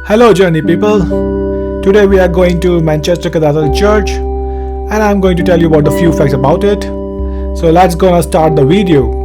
Hello journey people. Today we are going to Manchester Cathedral Church and I'm going to tell you about a few facts about it. So let's gonna start the video.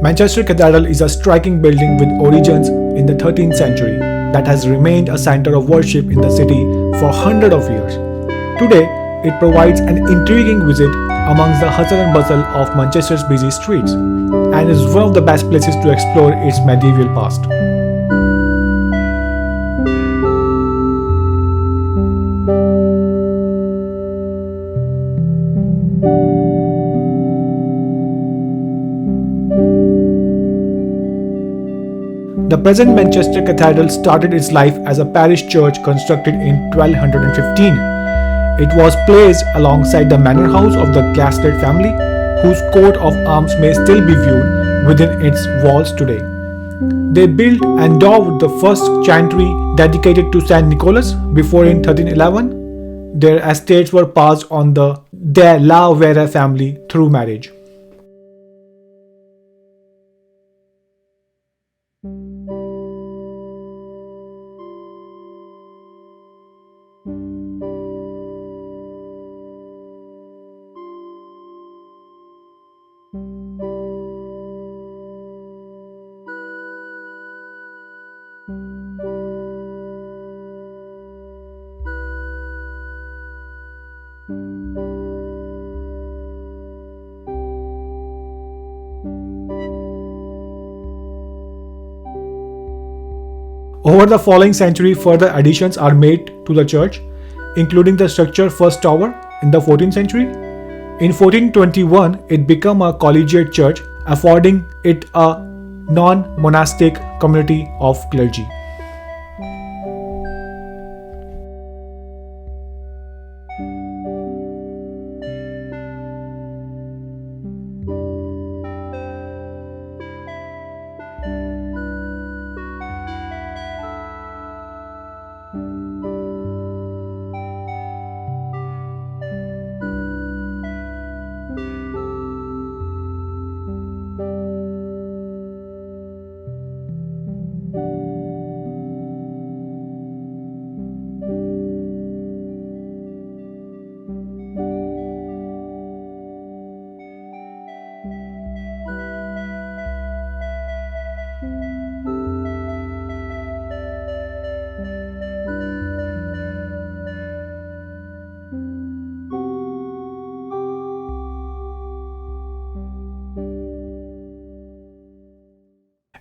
Manchester Cathedral is a striking building with origins in the 13th century that has remained a center of worship in the city for hundreds of years. Today, it provides an intriguing visit amongst the hustle and bustle of Manchester's busy streets and is one of the best places to explore its medieval past. The present Manchester Cathedral started its life as a parish church constructed in 1215. It was placed alongside the Manor House of the Greslet family, whose coat of arms may still be viewed within its walls today. They built and endowed the first Chantry dedicated to St. Nicholas before in 1311. Their estates were passed on their Warre family through marriage. Over the following century, further additions are made to the church, including the structure's first tower in the 14th century. In 1421, it became a collegiate church, affording it a non-monastic community of clergy.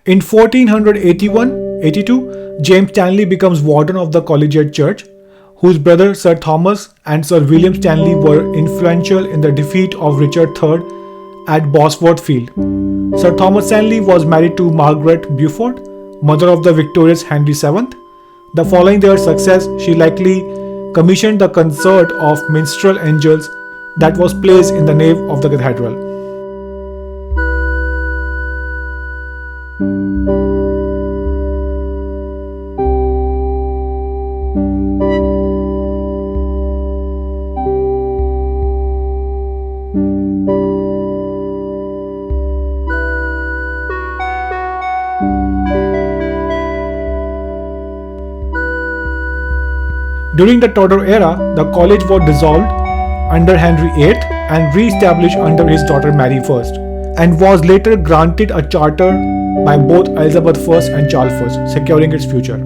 In 1481-82, James Stanley becomes warden of the collegiate church, whose brother Sir Thomas and Sir William Stanley were influential in the defeat of Richard III at Bosworth Field. Sir Thomas Stanley was married to Margaret Beaufort, mother of the victorious Henry VII. The following their success, she likely commissioned the concert of minstrel angels that was placed in the nave of the cathedral. During the Tudor era, the college was dissolved under Henry VIII and re-established under his daughter Mary I, and was later granted a charter by both Elizabeth I and Charles I, securing its future.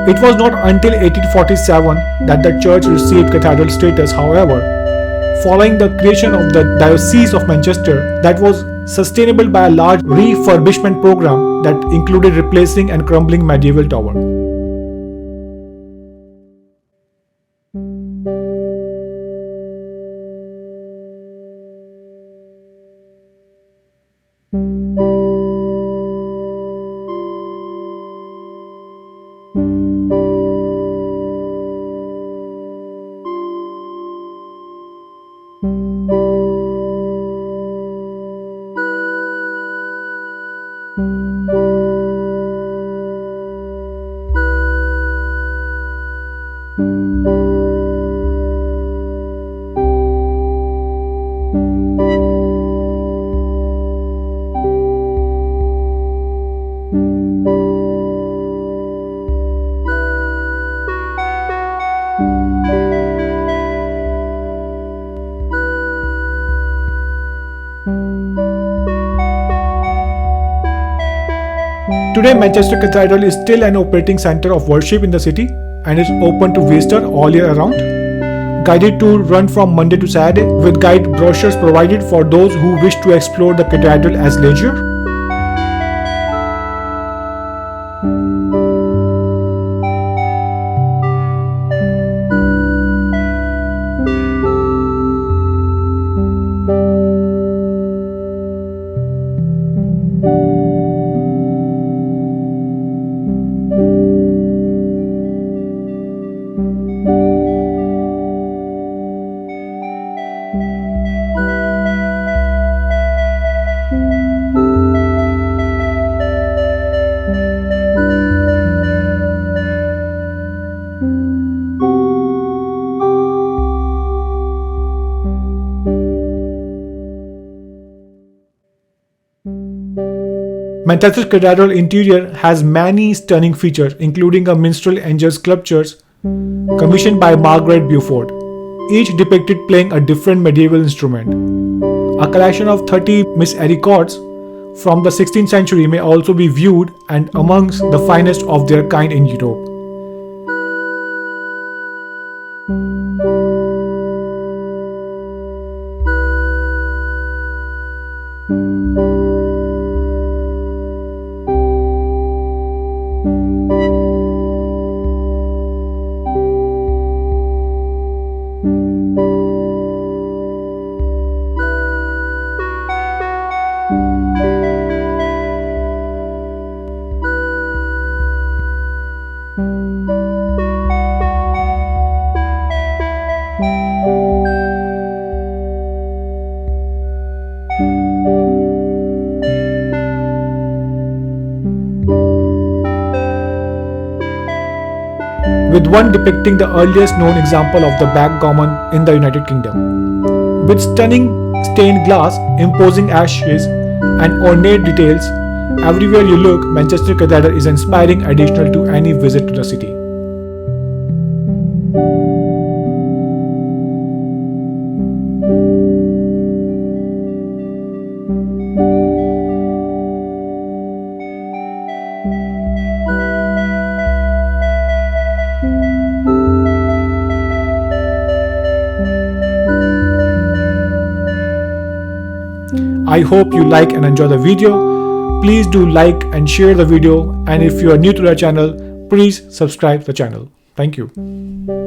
It was not until 1847 that the church received cathedral status. However, following the creation of the Diocese of Manchester that was sustainable by a large refurbishment program that included replacing and crumbling medieval tower. Today, Manchester Cathedral is still an operating center of worship in the city and is open to visitors all year round. Guided tours run from Monday to Saturday, with guide brochures provided for those who wish to explore the cathedral as leisure. Manchester Cathedral interior has many stunning features, including a minstrel angel sculptures commissioned by Margaret Beaufort, each depicted playing a different medieval instrument. A collection of 30 misericords from the 16th century may also be viewed and amongst the finest of their kind in Europe. With one depicting the earliest known example of the backgammon in the United Kingdom. With stunning stained glass, imposing arches, and ornate details, everywhere you look, Manchester Cathedral is inspiring additional to any visit to the city. I hope you like and enjoy the video. Please do like and share the video, and if you are new to the channel, please subscribe the channel. Thank you.